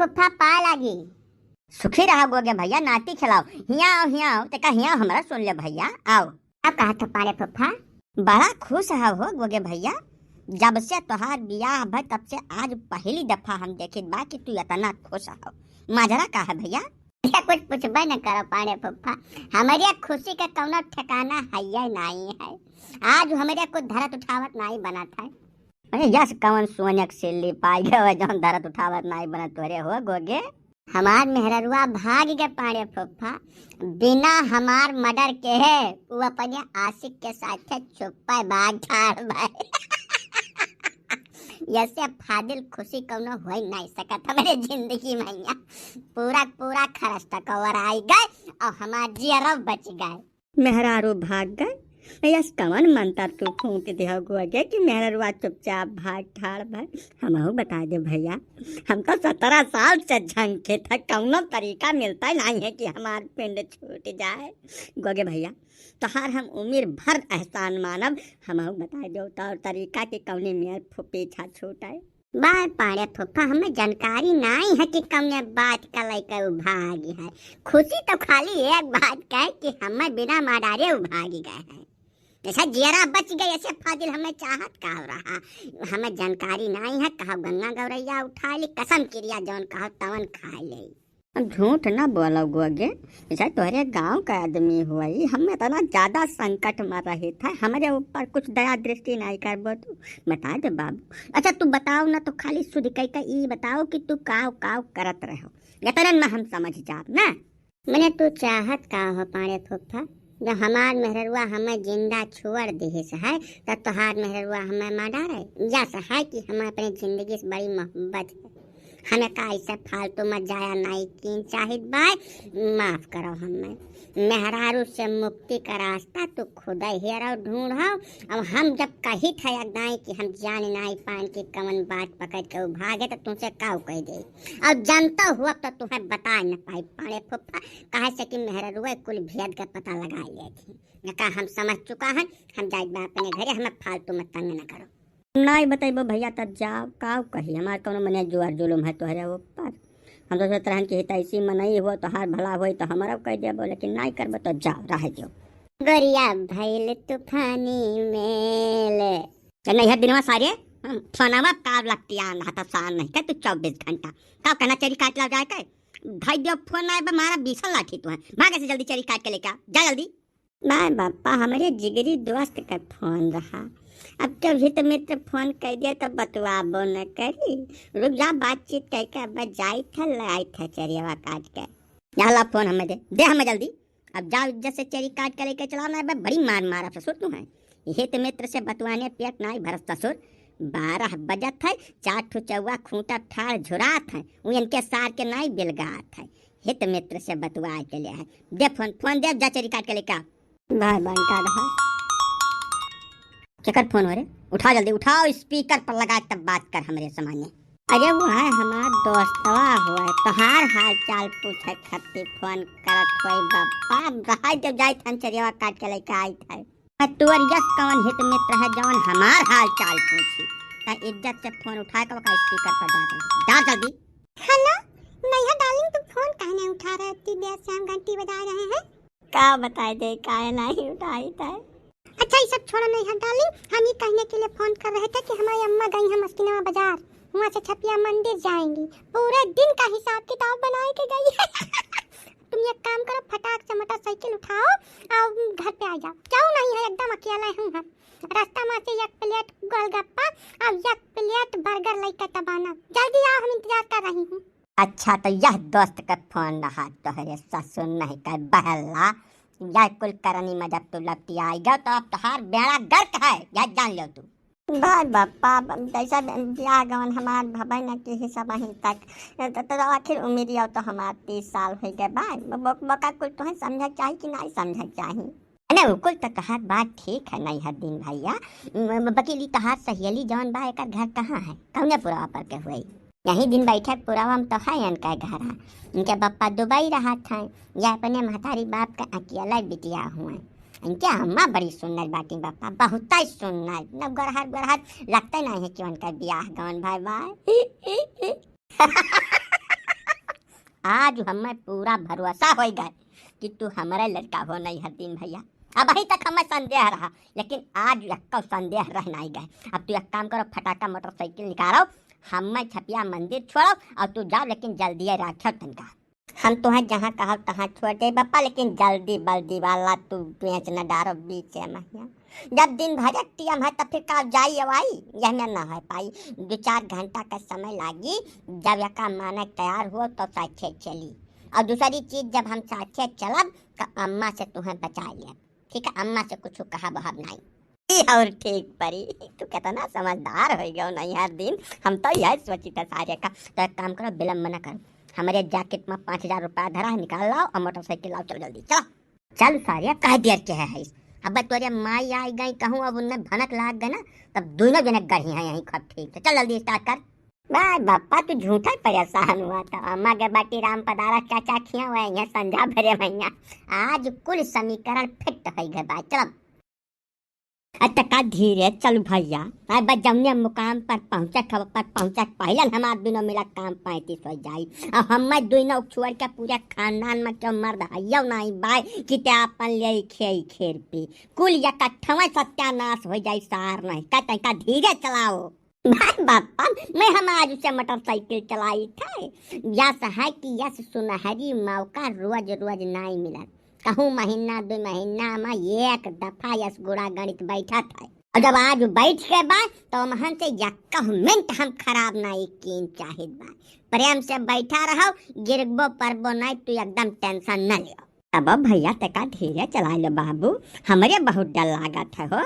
फुफ्फा पाए लागी। सुखी रहा गोगे भैया, नाती खिलाओ। हिया आओ ते का हिया हमरा सुन ले भैया, आओ। अब कहा था पारे फुफ्फा, बड़ा खुश है हो गोगे भैया। जब से तोहार बियाह भई तब से आज पहली दफा हम देखे बा कि तू इतना खुश हो। माजरा का है भैया? कुछ पूछबे न करो पारे फुफ्फा, हमारे खुशी का कौनो ठिकाना है या नहीं है। आज हमारे को धरत उठावत नहीं बना था। अरे यस कवन सोनक सिल्ली पाई गए जौन धरत उठावत नहीं बना तोरे हो गोगे। हमार मेहररुआ भाग गए पारे फुफ्फा, बिना हमार मर्डर के है वो अपने आशिक के साथ छुपा भाग ठाड़ भाई। ऐसे फादिल खुशी कौनो हो नहीं सकत हमारे जिंदगी में। पूरा पूरा खरस्ता कवर आई गए और हमार जियरो बच गए। मेहरारू भाग गए, यस कवन मंत्र तू फूंक दिया गोगे कि मेहररुआ चुपचाप भाग ठाड़ भाई। हमहू बता दे भैया, हम तो 17 साल से झंके था, कौनो तरीका मिलता नहीं है कि हमार पिंड छूट जाए गोगे भैया। तोहार हम उम्र भर एहसान मानब, हमहू बता दो तो तरीका के कौने मेर पीछा छूटाए। बाय पाड़े फुफ्फा, हमें जानकारी नहीं है कि कौने बात का लेकर भागी है। खुशी तो खाली एक बात का है कि हमें बिना मारे भागी गए हैं। ऐसा जियरा बच गए, ऐसे फादिल हमें चाहत का हो रहा। हमें जानकारी नहीं है, कहा गंगा गौरैया उठा ली, कसम क्रिया जौन कहा तवन खा ले। झूठ ना बोलो गोगे, ऐसा तोहरे गांव का आदमी हुआ, हमें इतना ज्यादा संकट में रहे था, हमारे ऊपर कुछ दया दृष्टि नहीं कर बो तू बता दे बाबू। अच्छा तू बताओ ना, तो खाली सुध कई का ई बताओ कि तू काव काव करत रहो, यतरन में हम समझ जाब ना। मैंने तू चाहत का हो पाड़े फुफ्फा, जब हमार मेहररुआ हमें जिंदा छोड़ दे है तब तोहार मेहररुआ हमें मार डाले। जैसा है कि हमें अपनी जिंदगी से बड़ी मोहब्बत है, हमें का ऐसे फालतू में जाया नहीं की चाहिए भाई। माफ करो, हमें मेहरारू से मुक्ति का रास्ता तो खुद ही ढूंढो। अब हम जब कही थे अगदाई कि हम जान नहीं पाए कि कवन बात पकड़ के भागे तो तुमसे काव कह दे। अब जानता हुआ तो तुम्हें बता न पाई पाड़े फुफ्फा, कहे से कि मेहरारू कुल भेद का पता लगा लिए थी। कहा हम समझ चुका है, हम जाए अपने घरे, हमें फालतू में तंग न करो। नहीं बताइबो भैया तब जाओ, काव कही हमार कौनो मने जुआर जुलुम है तोहरे ऊपर। हम तो सोच रहे कि ऐसी मनई हो तो हार भला हो तो हमारा कह देबो, लेकिन नहीं करबो तो जाओ रह जाओ। गोरिया भइल तूफानी मेले नहीं है दिनवा सारे फोनवा काव लगती आ ना तो सान नहीं के तू 24 घंटा काव कहना चरी काट ला जाए के भाई दो फोन आए हमारा बीसल लाठी तू है, भागे से जल्दी चरी काट के लेके आ जा जल्दी। बाय बापा, हमारे जिगरी दोस्त का फोन रहा, अब जब हित मित्र फोन कर दिया तो बतवाबो न करी। रुक जा, बातचीत करके अब जाई था लाई था चरियावा काट के। यहाँ फोन हमें दे हमें जल्दी। अब जाओ इज्जत से चरी काट के लेके चलाओ ना, बड़ी मार मारा ससुर तू है। हित मित्र से बतवाने पेट नहीं भरस ससुर। 12 बजत है, 4 ठो चौवा खूंटा ठाड़ झुरात है, उनके सार के नहीं बिलगात है। हित मित्र से बतवा के लिए है, दे फोन दे, जा चरी काट के लेके भाई बनता रहा। चकर फोन हो रे, उठा जल्दी उठाओ, स्पीकर पर लगा तब बात कर हमारे सामने। अरे वो है हमार दोस्तवा हुआ, तोहार हाल चाल पूछे खातिर फोन करत कोई बापा। रहा जब जाई थन चरियावा काट के लेके आई था, तुअर यस कौन हित मित्र है जौन हमार हाल चाल पूछी। ता इज्जत से फोन उठा के का स्पीकर पर जा जल्दी। हेलो नैया डार्लिंग, तुम फोन काहे नहीं उठा रहे? इतनी देर से हम घंटी बजा रहे हैं। का बताए दे काहे नहीं उठाई था? अच्छा ये सब छोड़ो नहीं डार्लिंग, हम ये कहने के लिए फोन कर रहे थे कि हमारी अम्मा गई हैं मस्किनवा बाजार, वहाँ से छपिया मंदिर जाएंगी, पूरे दिन का हिसाब किताब बना के गई है। तुम एक काम करो, फटाक से मोटरसाइकिल उठाओ और घर पे आ जाओ। क्यों नहीं है, एकदम अकेला हूँ हम। रास्ता में से 1 प्लेट गोलगप्पा और 1 प्लेट बर्गर लेकर तबाना। जल्दी आओ, हम इंतजार कर रही हूँ। अच्छा तो यह दोस्त का फोन रहा तोहरे ससुर नहीं कर बहला, यह कुल करनी में जब तू लपटी आएगा तो अब तोहार बेड़ा गर्क है, यह जान लो तू। भाई बापा जैसा ब्याह गवन हमार भबाई न के हिसाब ही तक तो आखिर उम्र तो हमार 30 साल हो गए। भाई बका कुल तुम्हें समझ चाहिए कि नहीं समझ चाहिए? अरे कुल तो तहार बात ठीक है नहीं हर दिन भैया, बकीली तहार सहेली जौन बा एक घर कहाँ है, कौने पुरावा पर के हुई? यही दिन बैठे पुरावा में तो है इनका घर है, इनके पापा दुबई रहा था, या अपने महतारी बाप का अकेला बिटिया हुआ। इनके अम्मा बड़ी सुंदर बाटी बापा, बहुत ही सुंदर, न गरहर गरहर लगता नहीं है कि उनका ब्याह गवन भाई भाई। आज हमें पूरा भरोसा हो गए कि तू हमारे लड़का हो नहीं हतीन भैया। अब अभी तक हमें संदेह रहा, लेकिन आज यक्का संदेह रह नहीं गए। अब तू एक काम करो, फटाका मोटरसाइकिल निकालो, हमें छपिया मंदिर छोड़ो और तू जाओ, लेकिन जल्दी रखो तनका। हम तुम्हें जहाँ कहो तहाँ छोड़ दे बापा, लेकिन जल्दी बल्दी वाला तू बेच न डारो बीच महिया। जब दिन भर टीएम है तब फिर का जाई अवाई यह में न हो पाई। 2-4 घंटा का समय लागी, जब यका माने तैयार हो तो साथे चली। और दूसरी चीज, जब हम साथे चलब तो अम्मा से तुम्हें बचा लिया, ठीक है? अम्मा से कुछ कहा बहाब नहीं। और ठीक परी, तू कितना समझदार हो गया नहीं हर दिन। हम तो यही सोची था सारे का। तो एक काम करो, विलम्ब न करो, हमारे जैकेट में 5000 रुपया धरा है, निकाल लाओ और मोटरसाइकिल लाओ, चलो जल्दी चलो। चल सारे कह देर के है इस। अब तोरे माई आई गई कहूँ, अब उनने भनक लाग गए ना, तब दोनों जने गढ़ी हैं यहीं खब। ठीक है चल जल्दी स्टार्ट कर। भाई बापा तू झूठा परेशान हुआ था। अम्मा के बाटी राम पधारा चाचा खिया हुआ है संजा भरे भैया। आज कुल समीकरण फिट हो गए बात। चलो अटका धीरे चल भैया। बस जमने मुकाम पर पहुंचा पहले हमार दोनों मिला काम 35 हो जाई। अब हम दोनों छोड़ के पूरे खानदान में क्यों मर्द हयो नहीं भाई कि ते अपन ले खेर पे कुल इकट्ठा सत्यानाश हो जाई। सार नहीं कहते का धीरे चलाओ भाई बापा। मैं हम आज से मोटरसाइकिल चलाई थे। यस है कि यस सुनहरी मौका रोज रोज नहीं मिला। कहूँ महीना 2 महीना में एक दफा यस गुड़ा गणित बैठा था। और जब आज बैठ के बाद तो महन से यक्का मिनट हम खराब नहीं कीन चाहिए बा। प्रेम से बैठा रहो, गिरबो परबो नहीं, तू एकदम टेंशन न लियो। अब भैया तका धीरे चला लो बाबू, हमारे बहुत डर लागत है हो।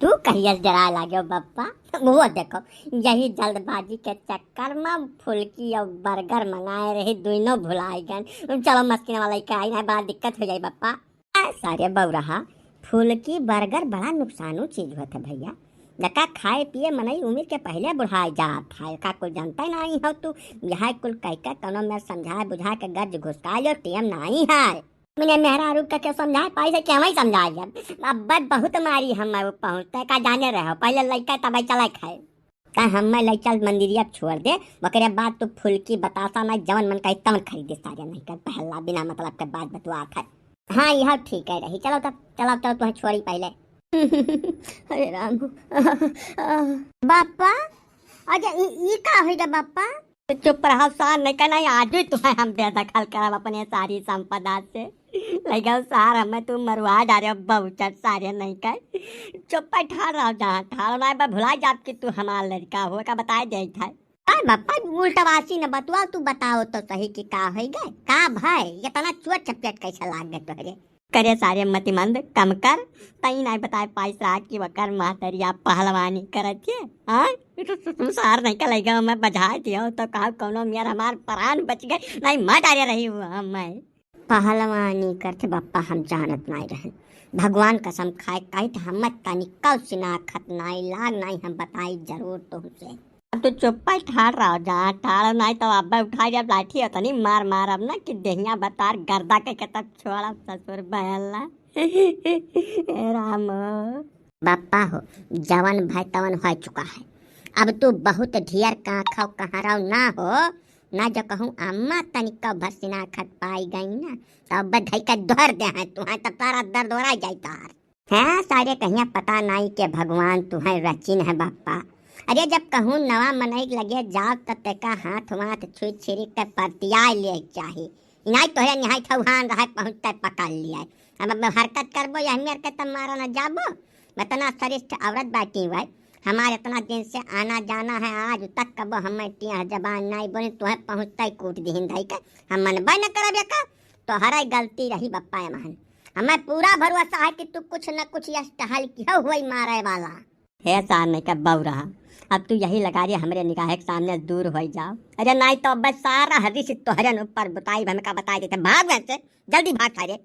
तू कहिए जरा लागो बप्पा। वो देखो यही जल्दबाजी के चक्कर में फुल्की और बर्गर मंगाए रही, दोनों भुलाए गए। चलो मस्किन वाला का आई ना, बड़ा दिक्कत हो जाए बप्पा। सारे बउरहा फुल्की बर्गर बड़ा नुकसानू चीज होता है भैया। जका खाए पिए मनई उम्र के पहले बुढ़ाए जात है, का कुछ जानता ही नहीं हो तू। यह कुल कह के कनो में समझाए बुझा के गर्ज घुसका लो, टीएम नहीं है। मैंने मेहरा रूप का समझाए पाई से क्या वही समझाए जब अब बस बहुत मारी हम पहुँचते का जाने रहो। पहले लड़का तब चला खाए का हम लड़का मंदिरिया छोड़ दे, बकरे बाद तू फुल्की बतासा नहीं जवन मन का तवन खरीदे सारे नहीं कर पहला बिना मतलब के बाद बतवा खाए। हाँ यह ठीक है रही। चलो तब चलो तो तुम्हें छोड़ी पहले। अरे राम बापा अजय ई का होगा बापा? चुप रहा सार नहीं कहना, आज ही तुम्हें हम बेदखल करब अपने सारी संपदा से। लगा सार हमें तू मरवा डारे बहुचर सारे नहीं कह। चुप ठाड़ रहो जहाँ ठाड़ ना भुला जात कि तू हमारा लड़का हो का बताए दे था। बापा उल्टावासी न बतवा, तू बताओ तो सही कि का हो गए का भाई इतना चोट चपेट कैसे लाग गए तोहरे? करे सारे मतिमंद कम कर, तई नहीं बताए पाइस रात की वकर महतरिया पहलवानी करत है। हाँ तू सार नहीं कलेगा, मैं बजा दिया तो कहा कोनो मेर हमार प्राण बच गए नहीं मर डारे रही हुआ। मैं पहलवानी करते बापा हम जानत नहीं रहे। भगवान कसम खाए कही तो हम तनिका सिना खत नहीं लाग नहीं हम बताई जरूर तुमसे। अब तो चुप्पा ठाड़ रहा जहाँ ठाड़ नहीं तो अब उठाई जब लाठी होता नहीं मार मार अब ना कि देहिया बतार गर्दा के तब छोड़ा ससुर बहला। राम बापा हो जवन भाई तवन हो चुका है। अब तू बहुत ढेर काखा कहाँ रहो ना हो ना जो कहूँ अम्मा तनिका भसीना खट पाई गई ना तब बधाई का दौर दे हैं तुम्हें तब तारा दर्द हो रहा जाए तार है सारे कहीं पता नहीं के भगवान तुम्हें रचिन है बापा। अरे जब कहूँ नवा मनई लगे जाओ तब तेका हाथ वाथ छुई छिरी के परतिया ले चाहिए नहीं तोहरे निहाई थौहान रहे पहुँचते पकड़ लिया। अब हरकत करबो या हमें हरकत मारा न जाबो। इतना श्रेष्ठ औरत बाटी हुआ हमारे इतना दिन से आना जाना है, आज तक कब हमें टिया जबान नहीं बोले तुम्हें पहुँचता ही कूट दी हिंदाई का हम मन न करब का तो हर गलती रही बप्पा महन। हमें पूरा भरोसा है कि तू कुछ न कुछ यश टहल क्यों हुई मारे वाला है सार नहीं का बऊ रहा। अब तू यही लगा रही हमारे निगाह के सामने दूर हो जाओ। अरे नहीं तो बस सारा हरी से तोहरे ऊपर बताई हमें का बताई देते भाग से जल्दी भाग सारे।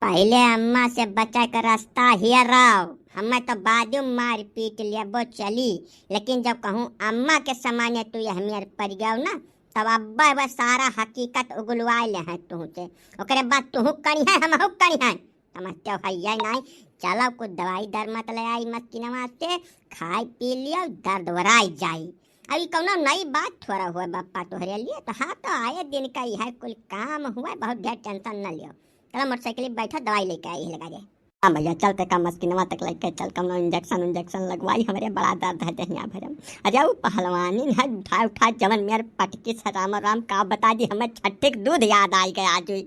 पहले अम्मा से बचा कर रास्ता ही रहो। हमें तो बाजू मार पीट लिया वो चली, लेकिन जब कहूँ अम्मा के सामान्य तू यह मेरे पड़ गया ना तब अब्बा बस सारा हकीकत उगलवा ले हैं तुझसे। ओकरे बाद तू करी है हम करी है समझते हो है नहीं। चलो कुछ दवाई दर मत ले आई मत की नमाज से खाई पी लियो दर्द वराई जाई अभी कौनो नई बात थोड़ा हुआ बापा तोहरे लिए तो हाँ तो आए दिन का यह कुल काम हुआ बहुत ढेर टेंशन न लियो। चलो मोटरसाइकिल पे बैठा दवाई लेके आई लगा दे। हाँ भैया चलते का मस्किनवा तक लेके चल कौनो इंजेक्शन लगवाई हमरे बड़ा दर्द है दहिया भरम। अरे वो पहलवानी है उठा उठा जवन मेरे पटकी सराम राम का बता दी हमें छठे दूध याद आई गया आज।